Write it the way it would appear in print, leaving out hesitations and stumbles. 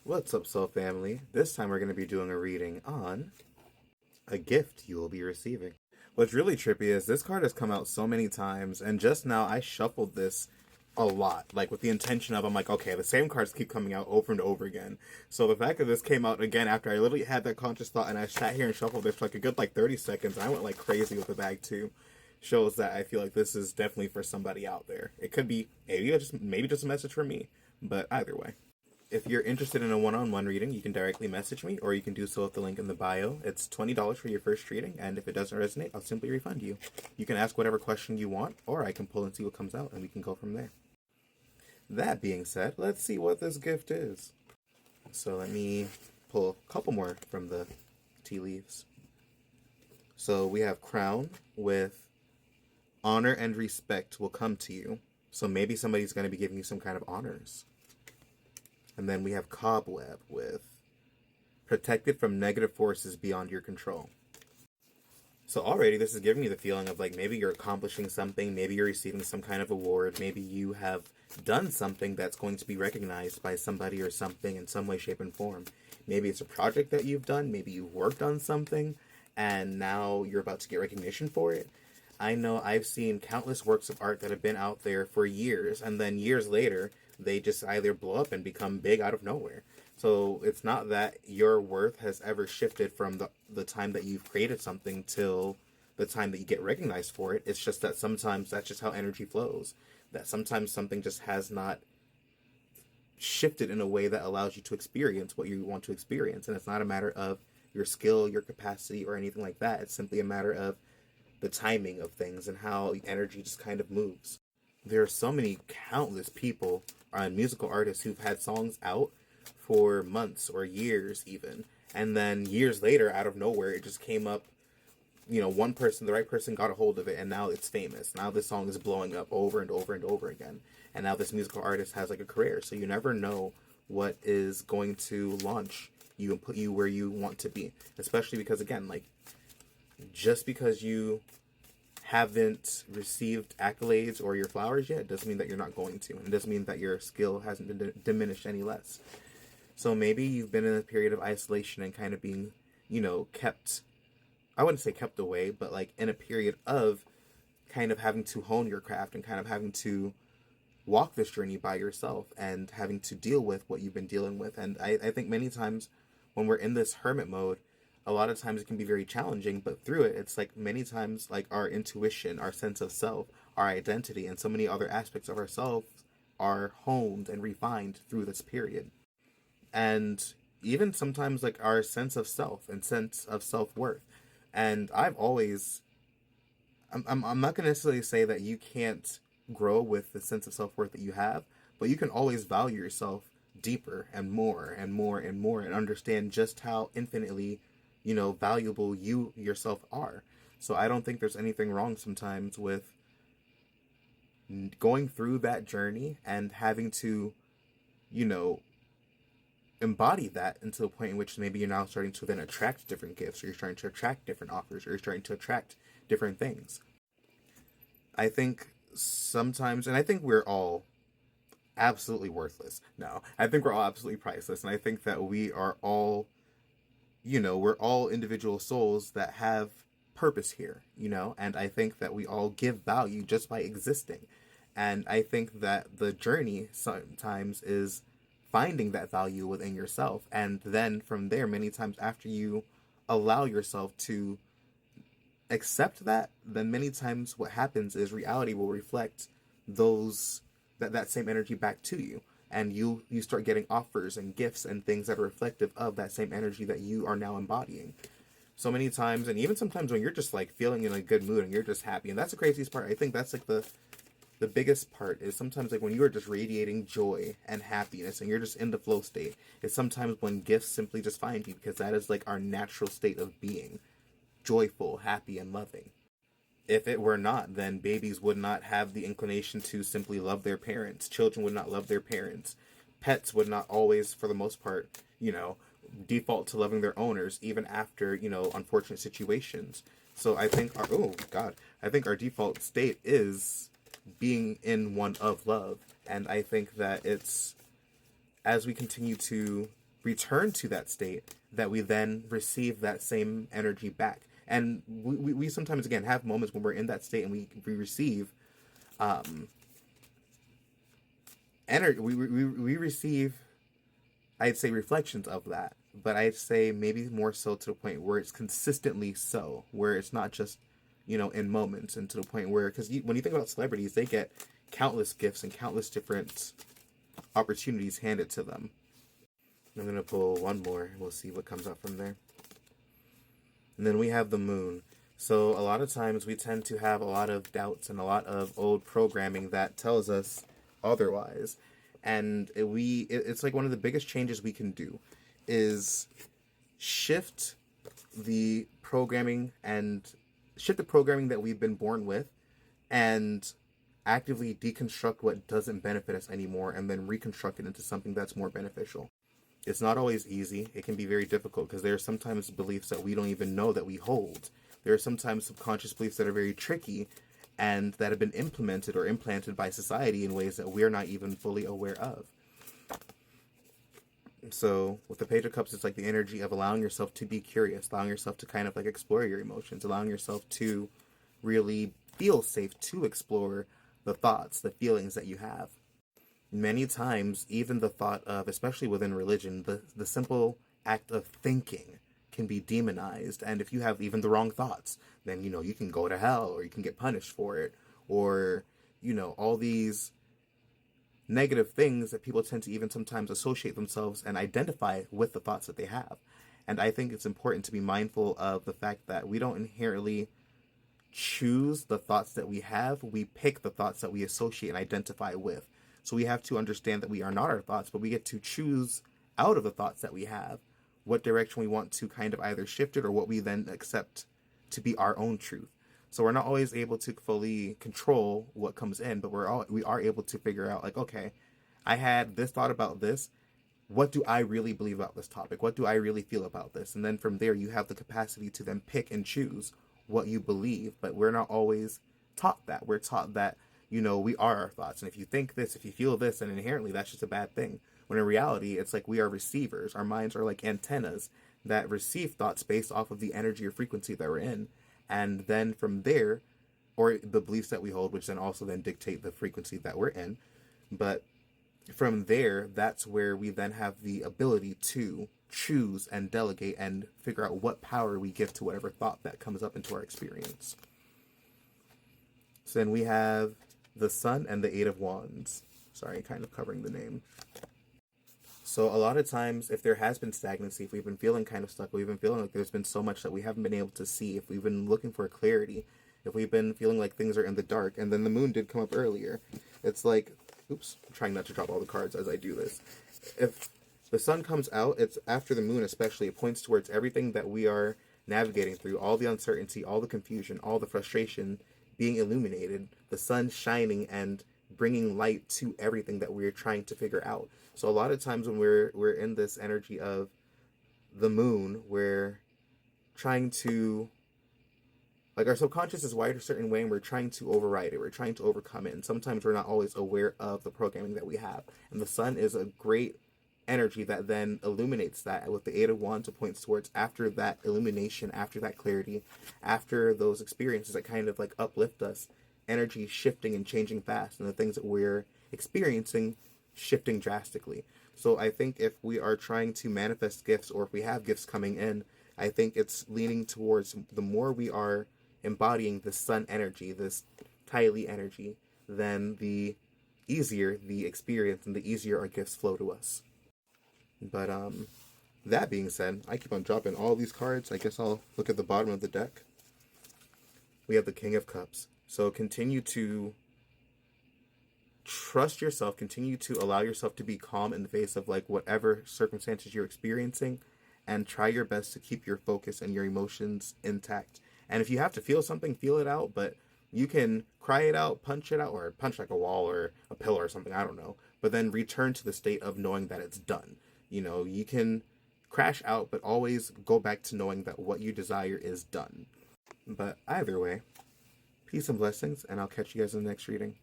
What's up, Soul Family? This time we're going to be doing a reading on a gift you will be receiving. What's really trippy is this card has come out so many times, and just now I shuffled this a lot, like with the intention of, I'm like, okay, the same cards keep coming out over and over again. So the fact that this came out again after I literally had that conscious thought and I sat here and shuffled this for like a good 30 seconds, and I went like crazy with the bag too, shows that I feel like this is definitely for somebody out there. It could be maybe just a message for me, but either way. If you're interested in a one-on-one reading, you can directly message me, or you can do so with the link in the bio. It's $20 for your first reading, and if it doesn't resonate, I'll simply refund you. You can ask whatever question you want, or I can pull and see what comes out, and we can go from there. That being said, let's see what this gift is. So let me pull a couple more from the tea leaves. So we have Crown with honor and respect will come to you. So maybe somebody's going to be giving you some kind of honors. And then we have Cobweb with protected from negative forces beyond your control. So already this is giving me the feeling of like maybe you're accomplishing something, maybe you're receiving some kind of award, maybe you have done something that's going to be recognized by somebody or something in some way, shape, and form. Maybe it's a project that you've done, maybe you've worked on something, and now you're about to get recognition for it. I know I've seen countless works of art that have been out there for years, and then years later, they just either blow up and become big out of nowhere. So it's not that your worth has ever shifted from the time that you've created something till the time that you get recognized for it. It's just that sometimes that's just how energy flows. That sometimes something just has not shifted in a way that allows you to experience what you want to experience. And it's not a matter of your skill, your capacity, or anything like that. It's simply a matter of the timing of things and how energy just kind of moves. There are so many countless people musical artists who've had songs out for months or years even, and then years later out of nowhere it just came up, one person, the right person got a hold of it, and now it's famous. Now this song is blowing up over and over and over again, and now this musical artist has like a career. So you never know what is going to launch you and put you where you want to be, especially because again, like, just because you haven't received accolades or your flowers yet doesn't mean that you're not going to. And it doesn't mean that your skill hasn't diminished any less. So maybe you've been in a period of isolation and kind of being, kept, I wouldn't say kept away, but like in a period of kind of having to hone your craft and kind of having to walk this journey by yourself and having to deal with what you've been dealing with. And I think many times when we're in this hermit mode, a lot of times it can be very challenging, but through it, it's like many times like our intuition, our sense of self, our identity, and so many other aspects of ourselves are honed and refined through this period. And even sometimes like our sense of self and sense of self-worth. And I've always, I'm not going to necessarily say that you can't grow with the sense of self-worth that you have, but you can always value yourself deeper and more and more and more and understand just how infinitely valuable you yourself are. So I don't think there's anything wrong sometimes with going through that journey and having to, embody that until the point in which maybe you're now starting to then attract different gifts, or you're starting to attract different offers, or you're starting to attract different things. I think sometimes, and I think we're all absolutely worthless. No, I think we're all absolutely priceless. And I think that we are all, we're all individual souls that have purpose here, and I think that we all give value just by existing. And I think that the journey sometimes is finding that value within yourself. And then from there, many times after you allow yourself to accept that, then many times what happens is reality will reflect that same energy back to you, and you start getting offers and gifts and things that are reflective of that same energy that you are now embodying. So many times, and even sometimes when you're just like feeling in a good mood and you're just happy, and that's the craziest part. I think that's like the biggest part is sometimes like when you are just radiating joy and happiness and you're just in the flow state, it's sometimes when gifts simply just find you, because that is like our natural state of being, joyful, happy, and loving. If it were not, then babies would not have the inclination to simply love their parents. Children would not love their parents. Pets would not always, for the most part, default to loving their owners, even after, unfortunate situations. So I think I think our default state is being in one of love. And I think that it's, as we continue to return to that state, that we then receive that same energy back. And we sometimes, again, have moments when we're in that state and we receive energy. We receive, I'd say, reflections of that. But I'd say maybe more so to the point where it's consistently so, where it's not just, in moments, and to the point where, because when you think about celebrities, they get countless gifts and countless different opportunities handed to them. I'm going to pull one more, and we'll see what comes up from there. And then we have the moon. So a lot of times we tend to have a lot of doubts and a lot of old programming that tells us otherwise. And it's like one of the biggest changes we can do is shift the programming that we've been born with, and actively deconstruct what doesn't benefit us anymore, and then reconstruct it into something that's more beneficial. It's not always easy. It can be very difficult because there are sometimes beliefs that we don't even know that we hold. There are sometimes subconscious beliefs that are very tricky and that have been implemented or implanted by society in ways that we're not even fully aware of. So with the Page of Cups, it's like the energy of allowing yourself to be curious, allowing yourself to kind of like explore your emotions, allowing yourself to really feel safe to explore the thoughts, the feelings that you have. Many times, even the thought of, especially within religion, the simple act of thinking can be demonized. And if you have even the wrong thoughts, then, you can go to hell, or you can get punished for it, or, all these negative things that people tend to even sometimes associate themselves and identify with the thoughts that they have. And I think it's important to be mindful of the fact that we don't inherently choose the thoughts that we have. We pick the thoughts that we associate and identify with. So we have to understand that we are not our thoughts, but we get to choose out of the thoughts that we have what direction we want to kind of either shift it, or what we then accept to be our own truth. So we're not always able to fully control what comes in, but we are able to figure out, like, okay, I had this thought about this. What do I really believe about this topic? What do I really feel about this? And then from there, you have the capacity to then pick and choose what you believe. But we're not always taught that. We're taught that, we are our thoughts. And if you think this, if you feel this, then inherently that's just a bad thing. When in reality, it's like we are receivers. Our minds are like antennas that receive thoughts based off of the energy or frequency that we're in. And then from there, or the beliefs that we hold, which then also then dictate the frequency that we're in. But from there, that's where we then have the ability to choose and delegate and figure out what power we give to whatever thought that comes up into our experience. So then we have the Sun and the Eight of Wands. Sorry, kind of covering the name. So a lot of times, if there has been stagnancy, if we've been feeling kind of stuck, we've been feeling like there's been so much that we haven't been able to see, if we've been looking for clarity, if we've been feeling like things are in the dark, and then the moon did come up earlier, it's like, oops, I'm trying not to drop all the cards as I do this. If the sun comes out, it's after the moon especially, it points towards everything that we are navigating through, all the uncertainty, all the confusion, all the frustration being illuminated, the sun shining and bringing light to everything that we're trying to figure out. So a lot of times when we're in this energy of the moon, we're trying to, like, our subconscious is wired a certain way, and we're trying to override it. We're trying to overcome it. And sometimes we're not always aware of the programming that we have. And the sun is a great energy that then illuminates that. With the Eight of Wands, it points towards after that illumination, after that clarity, after those experiences that kind of like uplift us, energy shifting and changing fast, and the things that we're experiencing shifting drastically. So I think if we are trying to manifest gifts, or if we have gifts coming in, I think it's leaning towards the more we are embodying the sun energy, this Kylie energy, then the easier the experience and the easier our gifts flow to us. But that being said, I keep on dropping all these cards. I guess I'll look at the bottom of the deck. We have the King of Cups. So continue to trust yourself, continue to allow yourself to be calm in the face of like whatever circumstances you're experiencing, and try your best to keep your focus and your emotions intact. And if you have to feel something, feel it out, but you can cry it out, punch it out, or punch like a wall or a pillar or something, I don't know. But then return to the state of knowing that it's done. You can crash out, but always go back to knowing that what you desire is done. But either way, peace and blessings, and I'll catch you guys in the next reading.